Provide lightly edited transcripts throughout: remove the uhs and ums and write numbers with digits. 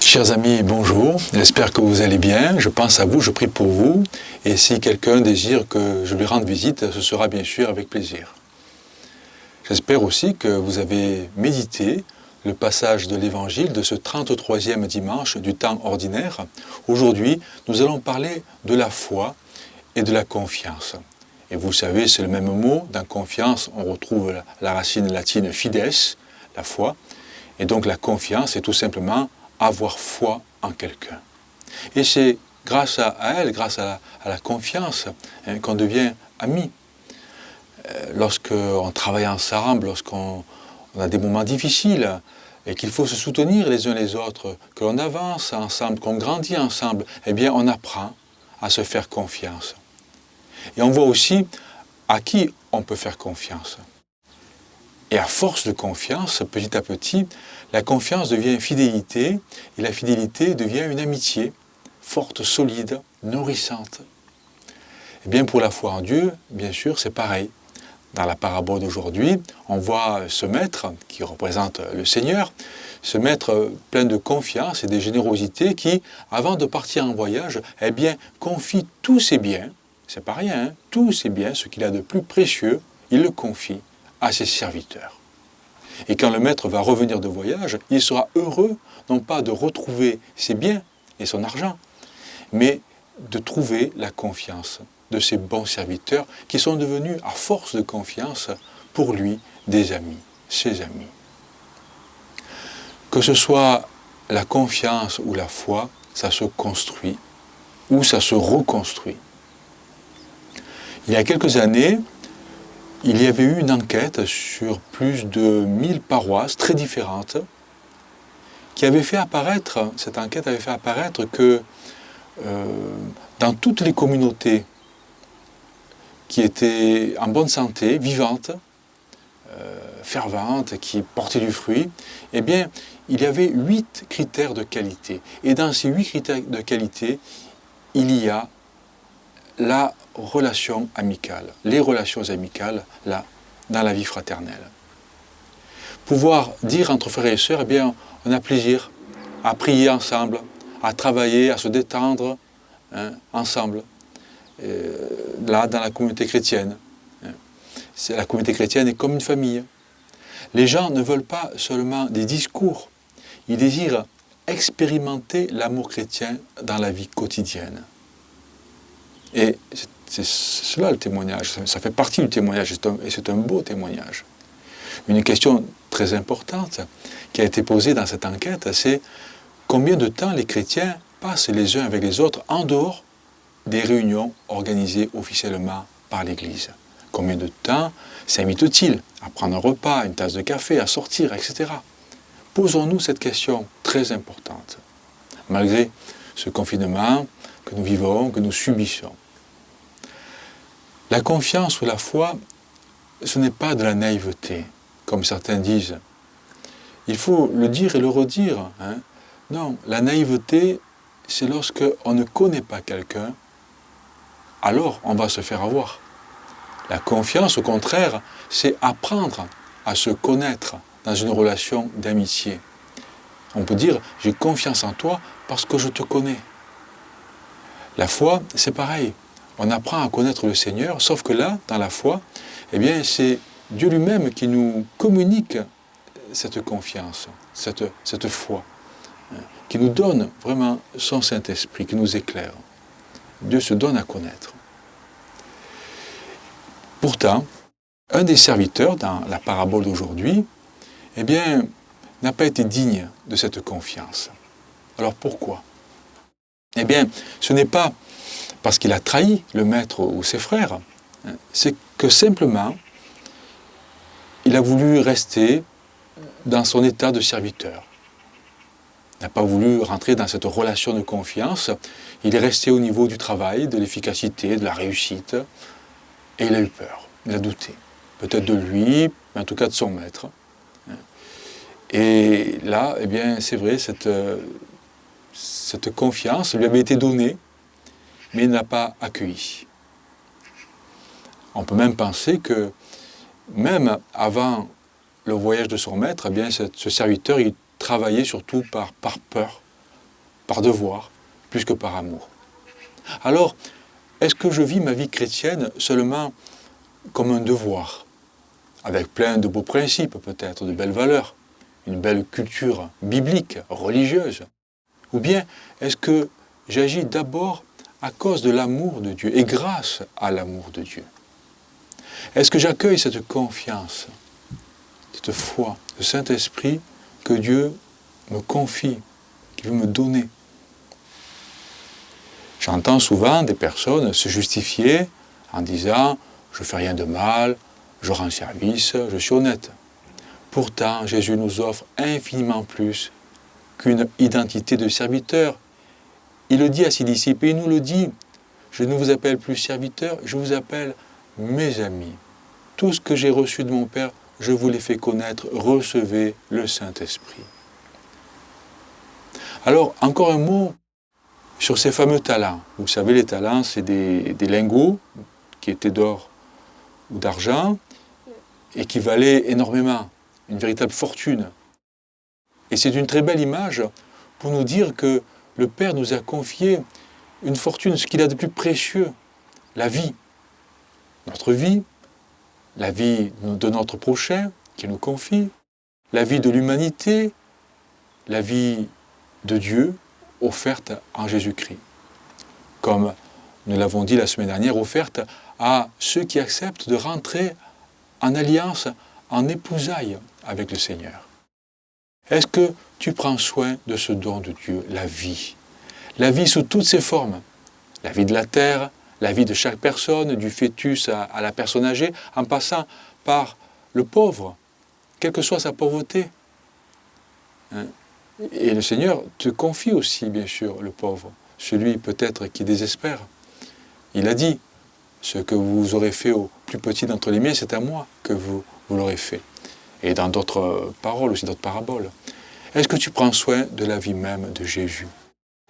Chers amis, bonjour, j'espère que vous allez bien, je pense à vous, je prie pour vous, et si quelqu'un désire que je lui rende visite, ce sera bien sûr avec plaisir. J'espère aussi que vous avez médité le passage de l'Évangile de ce 33e dimanche du temps ordinaire. Aujourd'hui, nous allons parler de la foi et de la confiance. Et vous savez, c'est le même mot, dans confiance, on retrouve la racine latine fides, la foi, et donc la confiance est tout simplement avoir foi en quelqu'un. Et c'est grâce à elle, grâce à la confiance, qu'on devient amis. Lorsqu'on travaille ensemble, lorsqu'on a des moments difficiles, et qu'il faut se soutenir les uns les autres, que l'on avance ensemble, qu'on grandit ensemble, eh bien on apprend à se faire confiance. Et on voit aussi à qui on peut faire confiance. Et à force de confiance, petit à petit, la confiance devient fidélité, et la fidélité devient une amitié, forte, solide, nourrissante. Et bien pour la foi en Dieu, bien sûr, c'est pareil. Dans la parabole d'aujourd'hui, on voit ce maître, qui représente le Seigneur, ce maître plein de confiance et de générosité qui, avant de partir en voyage, eh bien, confie tous ses biens, c'est pas rien, hein, tous ses biens, ce qu'il a de plus précieux, il le confie à ses serviteurs. Et quand le maître va revenir de voyage, il sera heureux, non pas de retrouver ses biens et son argent, mais de trouver la confiance de ses bons serviteurs qui sont devenus, à force de confiance, pour lui, des amis, ses amis. Que ce soit la confiance ou la foi, ça se construit ou ça se reconstruit. Il y a quelques années, il y avait eu une enquête sur plus de 1000 paroisses très différentes qui avait fait apparaître, cette enquête avait fait apparaître que dans toutes les communautés qui étaient en bonne santé, vivantes, ferventes, qui portaient du fruit, eh bien, il y avait 8 critères de qualité. Et dans ces 8 critères de qualité, il y a la relation amicale, les relations amicales là, dans la vie fraternelle. Pouvoir dire entre frères et sœurs, eh bien, on a plaisir à prier ensemble, à travailler, à se détendre ensemble, là, dans la communauté chrétienne. La communauté chrétienne est comme une famille. Les gens ne veulent pas seulement des discours, ils désirent expérimenter l'amour chrétien dans la vie quotidienne. Et c'est cela le témoignage, ça fait partie du témoignage, et c'est un beau témoignage. Une question très importante qui a été posée dans cette enquête, c'est combien de temps les chrétiens passent les uns avec les autres en dehors des réunions organisées officiellement par l'Église. Combien de temps s'invitent-ils à prendre un repas, une tasse de café, à sortir, etc. Posons-nous cette question très importante, malgré ce confinement que nous vivons, que nous subissons. La confiance ou la foi, ce n'est pas de la naïveté, comme certains disent. Il faut le dire et le redire. Non, la naïveté, c'est lorsque on ne connaît pas quelqu'un, alors on va se faire avoir. La confiance, au contraire, c'est apprendre à se connaître dans une relation d'amitié. On peut dire, j'ai confiance en toi parce que je te connais. La foi, c'est pareil. On apprend à connaître le Seigneur, sauf que là, dans la foi, eh bien, c'est Dieu lui-même qui nous communique cette confiance, cette foi, qui nous donne vraiment son Saint-Esprit, qui nous éclaire. Dieu se donne à connaître. Pourtant, un des serviteurs dans la parabole d'aujourd'hui, eh bien, n'a pas été digne de cette confiance. Alors pourquoi? Eh bien, ce n'est pas parce qu'il a trahi le maître ou ses frères, c'est que simplement, il a voulu rester dans son état de serviteur. Il n'a pas voulu rentrer dans cette relation de confiance. Il est resté au niveau du travail, de l'efficacité, de la réussite, et il a eu peur, il a douté. Peut-être de lui, mais en tout cas de son maître. Et là, eh bien, c'est vrai, cette confiance lui avait été donnée, mais il n'a pas accueilli. On peut même penser que, même avant le voyage de son maître, eh bien, ce serviteur, il travaillait surtout par peur, par devoir, plus que par amour. Alors, est-ce que je vis ma vie chrétienne seulement comme un devoir, avec plein de beaux principes peut-être, de belles valeurs, une belle culture biblique, religieuse? Ou bien est-ce que j'agis d'abord à cause de l'amour de Dieu et grâce à l'amour de Dieu? Est-ce que j'accueille cette confiance, cette foi, le Saint-Esprit que Dieu me confie, qu'il veut me donner? J'entends souvent des personnes se justifier en disant « je ne fais rien de mal, je rends service, je suis honnête ». Pourtant, Jésus nous offre infiniment plus qu'une identité de serviteur. Il le dit à ses disciples et il nous le dit « je ne vous appelle plus serviteur, je vous appelle mes amis. Tout ce que j'ai reçu de mon Père, je vous l'ai fait connaître, recevez le Saint-Esprit. » Alors, encore un mot sur ces fameux talents. Vous savez, les talents, c'est des lingots qui étaient d'or ou d'argent et qui valaient énormément, une véritable fortune. Et c'est une très belle image pour nous dire que le Père nous a confié une fortune, ce qu'il a de plus précieux, la vie. Notre vie, la vie de notre prochain qu'il nous confie, la vie de l'humanité, la vie de Dieu offerte en Jésus-Christ. Comme nous l'avons dit la semaine dernière, offerte à ceux qui acceptent de rentrer en alliance, en épousailles avec le Seigneur. Est-ce que tu prends soin de ce don de Dieu, la vie? La vie sous toutes ses formes. La vie de la terre, la vie de chaque personne, du fœtus à la personne âgée, en passant par le pauvre, quelle que soit sa pauvreté. Et le Seigneur te confie aussi, bien sûr, le pauvre, celui peut-être qui désespère. Il a dit, ce que vous aurez fait au plus petit d'entre les miens, c'est à moi que vous l'aurez fait. Et dans d'autres paroles aussi, d'autres paraboles. Est-ce que tu prends soin de la vie même de Jésus?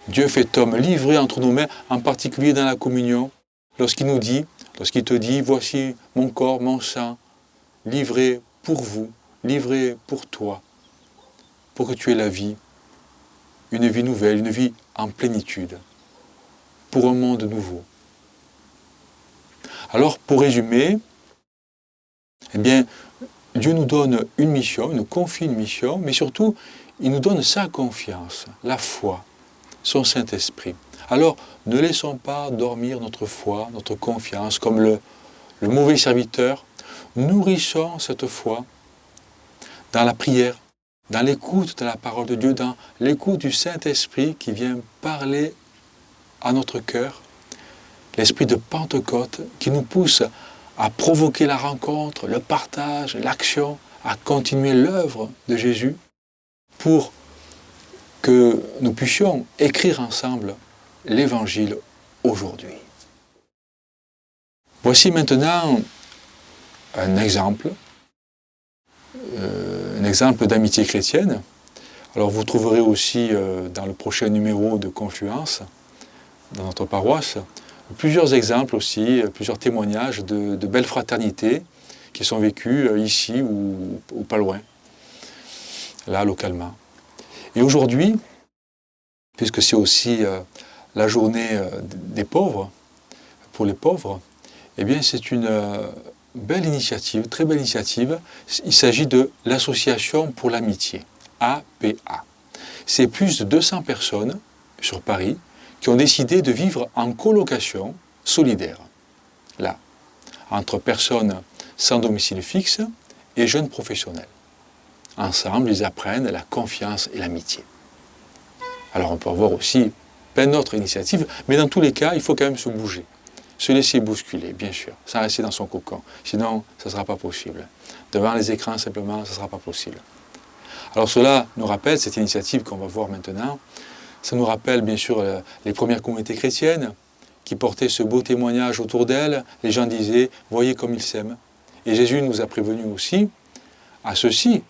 Dieu fait homme, livré entre nos mains, en particulier dans la communion, lorsqu'il te dit, voici mon corps, mon sang, livré pour vous, livré pour toi, pour que tu aies la vie, une vie nouvelle, une vie en plénitude, pour un monde nouveau. Alors, pour résumer, eh bien, Dieu nous donne une mission, il nous confie une mission, mais surtout, il nous donne sa confiance, la foi, son Saint-Esprit. Alors, ne laissons pas dormir notre foi, notre confiance, comme le mauvais serviteur. Nourrissons cette foi dans la prière, dans l'écoute de la parole de Dieu, dans l'écoute du Saint-Esprit qui vient parler à notre cœur, l'esprit de Pentecôte qui nous pousse à provoquer la rencontre, le partage, l'action, à continuer l'œuvre de Jésus pour que nous puissions écrire ensemble l'Évangile aujourd'hui. Voici maintenant un exemple d'amitié chrétienne. Alors vous trouverez aussi dans le prochain numéro de Confluence, dans notre paroisse, plusieurs exemples aussi, plusieurs témoignages de belles fraternités qui sont vécues ici ou pas loin, là localement. Et aujourd'hui, puisque c'est aussi la journée des pauvres, pour les pauvres, eh bien c'est une belle initiative, très belle initiative. Il s'agit de l'Association pour l'amitié, APA. C'est plus de 200 personnes sur Paris qui ont décidé de vivre en colocation solidaire, là, entre personnes sans domicile fixe et jeunes professionnels. Ensemble, ils apprennent la confiance et l'amitié. Alors on peut avoir aussi plein d'autres initiatives, mais dans tous les cas, il faut quand même se bouger, se laisser bousculer, bien sûr, sans rester dans son cocon. Sinon, ça ne sera pas possible. Devant les écrans, simplement, ça ne sera pas possible. Alors cela nous rappelle, cette initiative qu'on va voir maintenant, ça nous rappelle bien sûr les premières communautés chrétiennes qui portaient ce beau témoignage autour d'elles. Les gens disaient, voyez comme ils s'aiment. Et Jésus nous a prévenus aussi, à ceci,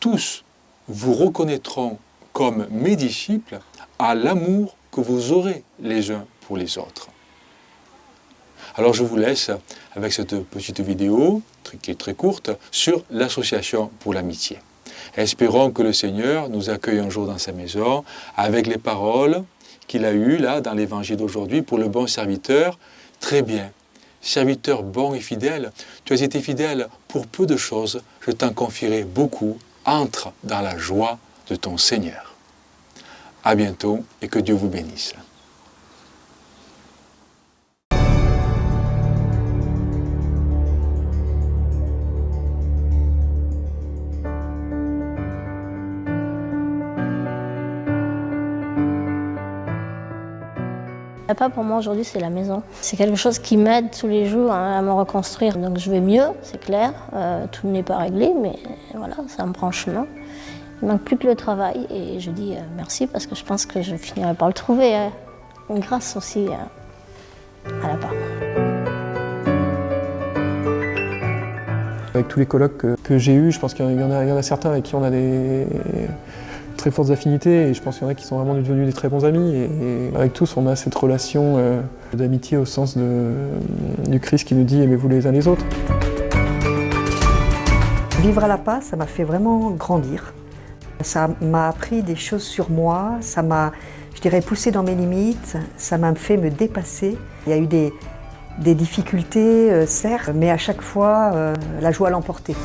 tous vous reconnaîtront comme mes disciples à l'amour que vous aurez les uns pour les autres. Alors je vous laisse avec cette petite vidéo, qui est très courte, sur l'Association pour l'amitié. Espérons que le Seigneur nous accueille un jour dans sa maison avec les paroles qu'il a eues là dans l'évangile d'aujourd'hui pour le bon serviteur. Très bien, serviteur bon et fidèle, tu as été fidèle pour peu de choses, je t'en confierai beaucoup, entre dans la joie de ton Seigneur. À bientôt et que Dieu vous bénisse. Papa, pour moi, aujourd'hui, c'est la maison. C'est quelque chose qui m'aide tous les jours à me reconstruire. Donc je vais mieux, c'est clair. Tout n'est pas réglé, mais voilà, ça me prend chemin. Il ne manque plus que le travail et je dis merci parce que je pense que je finirai par le trouver. Grâce aussi à la part. Avec tous les colloques que j'ai eus, je pense qu'il y en a certains avec qui on a des très fortes affinités et je pense qu'il y en a qui sont vraiment devenus des très bons amis et avec tous on a cette relation d'amitié au sens du Christ qui nous dit aimez-vous les uns les autres. Vivre à La Paz, ça m'a fait vraiment grandir. Ça m'a appris des choses sur moi, ça m'a, je dirais, poussé dans mes limites, ça m'a fait me dépasser. Il y a eu des difficultés, certes, mais à chaque fois, la joie l'emportait.